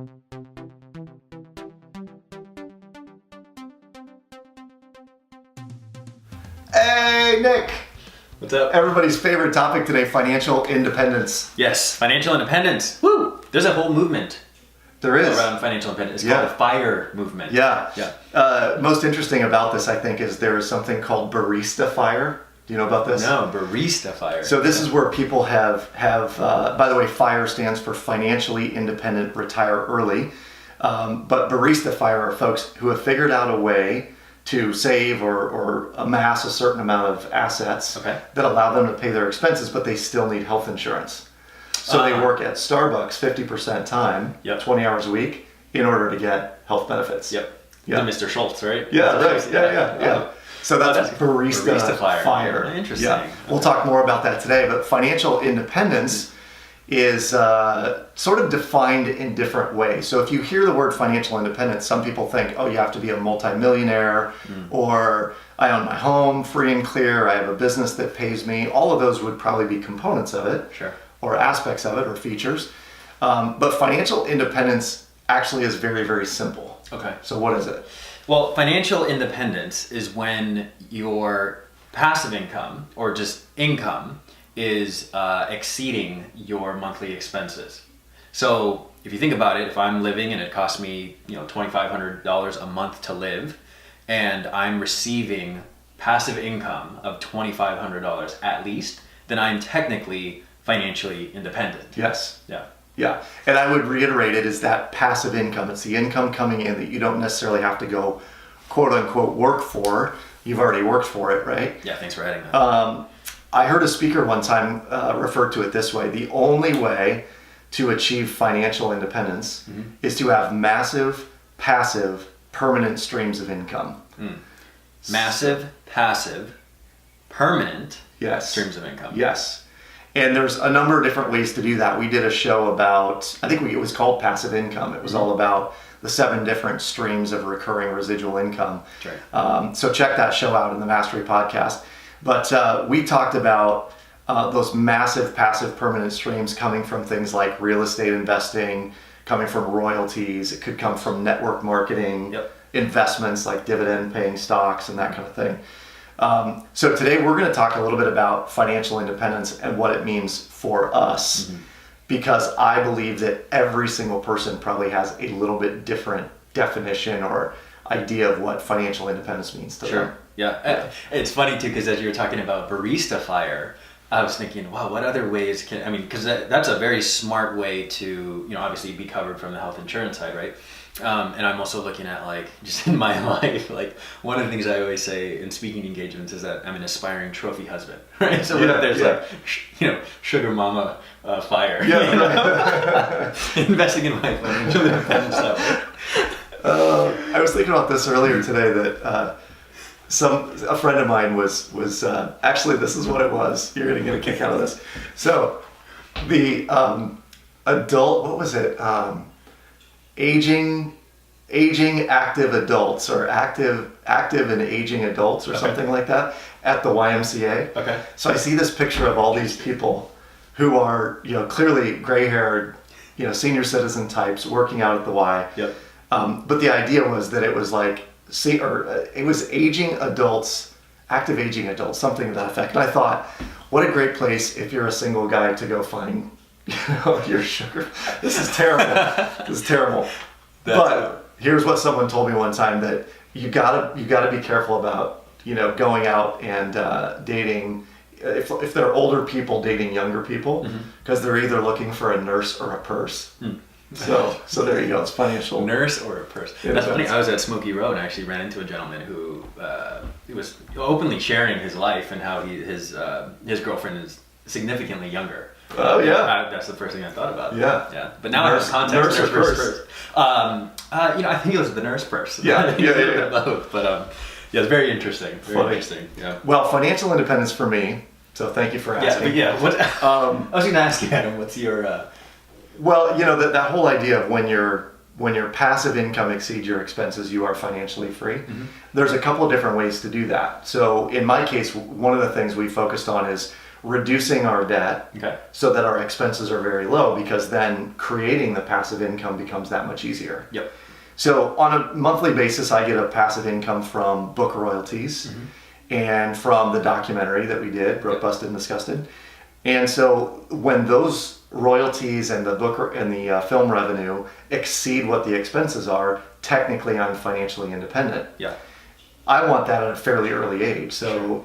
Hey, Nick. What's up? Everybody's favorite topic today, financial independence. Yes, financial independence. Woo! There's a whole movement There is. around financial independence. It's called the FIRE movement. Yeah. Most interesting about this, I think, is there is something called barista fire. Do you know about this? No, barista fire. So this is where people have by the way, FIRE stands for Financially Independent Retire Early. But barista fire are folks who have figured out a way to save or amass a certain amount of assets that allow them to pay their expenses, but they still need health insurance. So they work at Starbucks 50% time, 20 hours a week, in order to get health benefits. The Mr. Schultz, right? Yeah, Mr. right. Schultz, Yeah. So that's barista fire. Interesting. Yeah. We'll talk more about that today, but financial independence is sort of defined in different ways. So if you hear the word financial independence, some people think, oh, you have to be a multimillionaire, or I own my home free and clear, I have a business that pays me. All of those would probably be components of it, or aspects of it, or features. But financial independence actually is very, very simple. Okay. So what is it? Well, financial independence is when your passive income, or just income, is exceeding your monthly expenses. So if you think about it, if I'm living and it costs me $2,500 a month to live, and I'm receiving passive income of $2,500 at least, then I'm technically financially independent. Yes. Yeah. And I would reiterate it is that passive income. It's the income coming in that you don't necessarily have to go quote unquote work for. You've already worked for it, right? Yeah, thanks for adding that. I heard a speaker one time refer to it this way: the only way to achieve financial independence is to have massive, passive, permanent streams of income. Massive, passive, permanent streams of income. Yes. And there's a number of different ways to do that. We did a show about, it was called Passive Income. It was all about the 7 different streams of recurring residual income. Right. So check that show out in the Mastery podcast. But we talked about those massive passive permanent streams coming from things like real estate investing, coming from royalties. It could come from network marketing, investments like dividend paying stocks and that kind of thing. So today we're going to talk a little bit about financial independence and what it means for us, because I believe that every single person probably has a little bit different definition or idea of what financial independence means to them. Yeah. It's funny too, because as you were talking about barista fire, I was thinking, wow, what other ways because that's a very smart way to, obviously be covered from the health insurance side, right? And I'm also looking at just in my life, one of the things I always say in speaking engagements is that I'm an aspiring trophy husband, right? So there's sugar mama fire, investing in my financial independence stuff. I was thinking about this earlier today that a friend of mine was actually, this is what it was. You're gonna get a kick out of this. So the adult, what was it? Aging active adults, or active and aging adults, or something like that, at the YMCA. Okay. So I see this picture of all these people who are clearly gray-haired, senior citizen types working out at the Y. But the idea was that it was it was aging adults, active aging adults, something to that effect. And I thought, what a great place if you're a single guy to go find your sugar. This is terrible. But here's what someone told me one time, that you gotta be careful about going out and dating if they're older people dating younger people, because they're either looking for a nurse or a purse. So there you go. It's financial. Nurse or a purse. That's funny. I was at Smoky Road and I actually ran into a gentleman who was openly sharing his life and how his girlfriend is significantly younger. Oh yeah, that's the first thing I thought about. Yeah. But now I have context. Nurse or purse. I think it was the nurse purse. Yeah. Both. But it's very interesting. Interesting. Yeah. Well, financial independence for me. So thank you for asking. What? I was going to ask you, Adam. What's your? Well, that whole idea of when your passive income exceeds your expenses, you are financially free. There's a couple of different ways to do that. So in my case, one of the things we focused on is reducing our debt so that our expenses are very low, because then creating the passive income becomes that much easier. Yep. So on a monthly basis, I get a passive income from book royalties and from the documentary that we did, Broke, Busted, and Disgusted. And so when those royalties and the book and the film revenue exceed what the expenses are, technically I'm financially independent. Yeah. I want that at a fairly early age. So,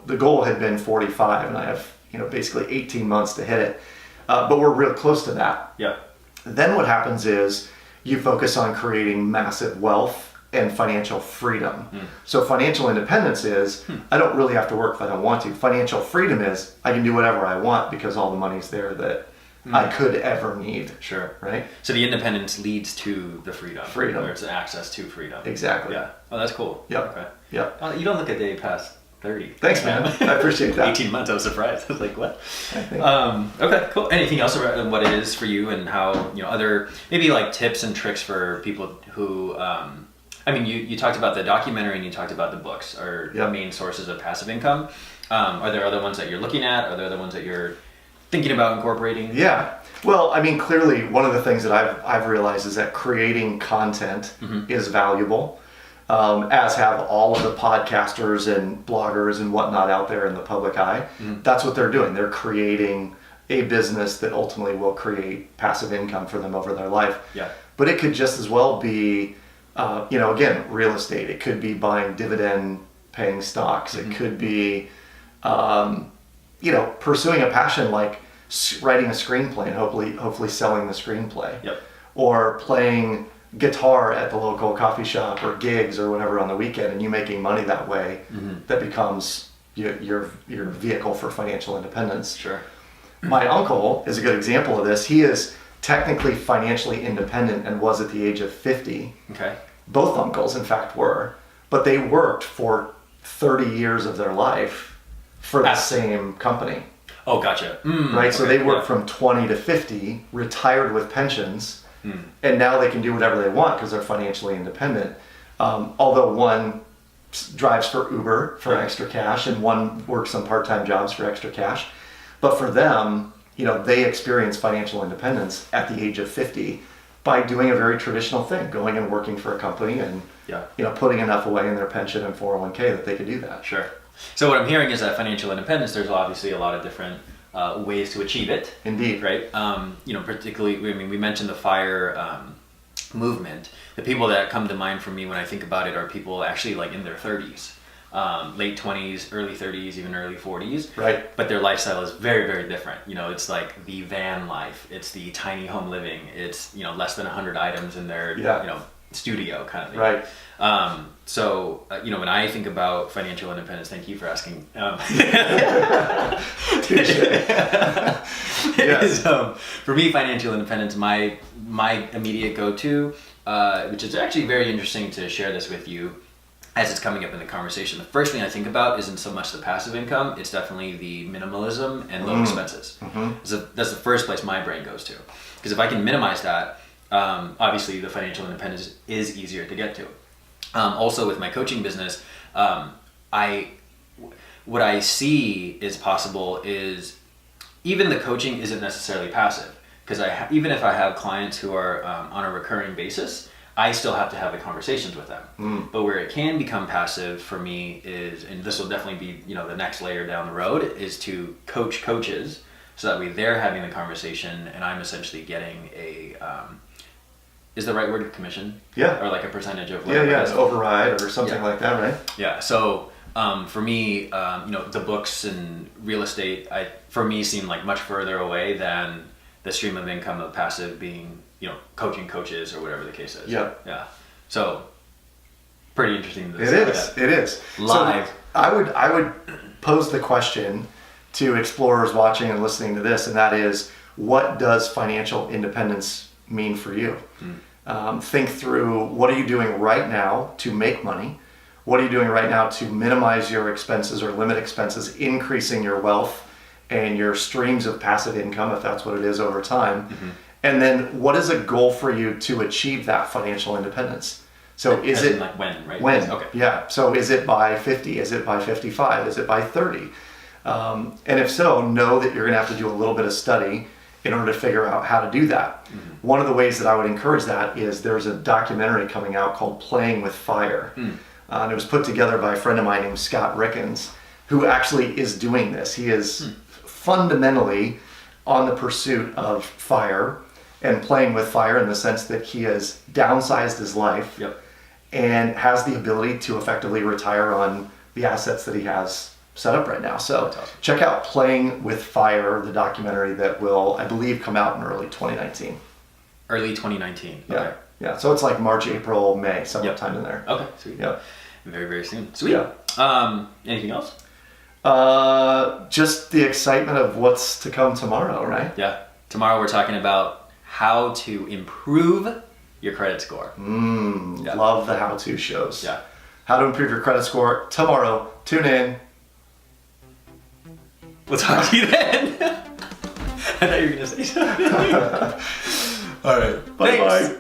the goal had been 45 and I have, basically 18 months to hit it. But we're real close to that. Yeah. Then what happens is you focus on creating massive wealth and financial freedom. So financial independence is, I don't really have to work if I don't want to. Financial freedom is, I can do whatever I want because all the money's there that I could ever need. Sure. Right? So the independence leads to the freedom. Freedom. Or it's access to freedom. Exactly. Yeah. Oh, that's cool. Yep. Okay. Yep. You don't look a day past 30. Thanks, man. I appreciate that. 18 months, I was surprised. I was like, what? Okay, cool. Anything else about what it is for you and how, other, maybe like tips and tricks for people who, you talked about the documentary and you talked about the books are main sources of passive income. Are there other ones that you're looking at? Are there other ones that you're thinking about incorporating? Yeah. Well, clearly one of the things that I've realized is that creating content is valuable. As have all of the podcasters and bloggers and whatnot out there in the public eye. That's what they're doing. They're creating a business that ultimately will create passive income for them over their life. Yeah. But it could just as well be, again, real estate. It could be buying dividend-paying stocks. It could be, pursuing a passion like writing a screenplay and hopefully selling the screenplay. Yep. Or playing guitar at the local coffee shop or gigs or whatever on the weekend, and you making money that way, that becomes your vehicle for financial independence. Sure. My uncle is a good example of this. He is technically financially independent and was at the age of 50. Okay. Both uncles, in fact, were, but they worked for 30 years of their life for the same company. Oh, gotcha. Right? Okay. So they worked from 20 to 50, retired with pensions, and now they can do whatever they want because they're financially independent. Although one drives for Uber for extra cash and one works on part-time jobs for extra cash. But for them, they experience financial independence at the age of 50 by doing a very traditional thing, going and working for a company and putting enough away in their pension and 401k that they could do that. Sure. So what I'm hearing is that financial independence, there's obviously a lot of different ways to achieve it. Indeed. Right? Particularly, we mentioned the FIRE movement. The people that come to mind for me when I think about it are people actually like in their 30s, late 20s, early 30s, even early 40s. Right. But their lifestyle is very, very different. It's like the van life. It's the tiny home living. It's, less than 100 items in their, studio kind of thing. Right. So, when I think about financial independence, thank you for asking. Yes. For me, financial independence, my immediate go-to, which is actually very interesting to share this with you as it's coming up in the conversation. The first thing I think about isn't so much the passive income, it's definitely the minimalism and low expenses. So that's the first place my brain goes to. Because if I can minimize that, obviously the financial independence is easier to get to. Also with my coaching business, what I see is possible is even the coaching isn't necessarily passive, because even if I have clients who are on a recurring basis, I still have to have the conversations with them. But where it can become passive for me is, and this will definitely be the next layer down the road, is to coach coaches so that way they're having the conversation and I'm essentially getting a is the right word commission? Yeah. Or like a percentage of whatever. Yeah, override or something like that, right? Yeah. So for me, the books and real estate, for me, seem like much further away than the stream of income of passive being, coaching coaches or whatever the case is. Yeah. Yeah. So pretty interesting. It is. Live. So I would pose the question to explorers watching and listening to this, and that is, what does financial independence mean for you? Think through, what are you doing right now to make money? What are you doing right now to minimize your expenses or limit expenses, increasing your wealth and your streams of passive income, if that's what it is over time? And then what is a goal for you to achieve that financial independence? So is it like when, right? When? Okay. Yeah. So is it by 50? Is it by 55? Is it by 30? And if so, know that you're going to have to do a little bit of study in order to figure out how to do that. Mm-hmm. One of the ways that I would encourage that is there's a documentary coming out called Playing with Fire. And it was put together by a friend of mine named Scott Rickens, who actually is doing this. He is fundamentally on the pursuit of fire and playing with fire in the sense that he has downsized his life and has the ability to effectively retire on the assets that he has set up right now. So awesome. Check out Playing with Fire, the documentary that will, I believe, come out in early 2019. Early 2019. Yeah. Okay. Yeah. So it's like March, April, May, sometime in there. Okay. Sweet. Yeah. Very, very soon. Sweet. Anything else? Just the excitement of what's to come tomorrow, right? Yeah. Tomorrow we're talking about how to improve your credit score. Love the how-to shows. Yeah. How to improve your credit score tomorrow. Tune in. We'll talk to you then. I thought you were going to say something. All right. Bye-bye.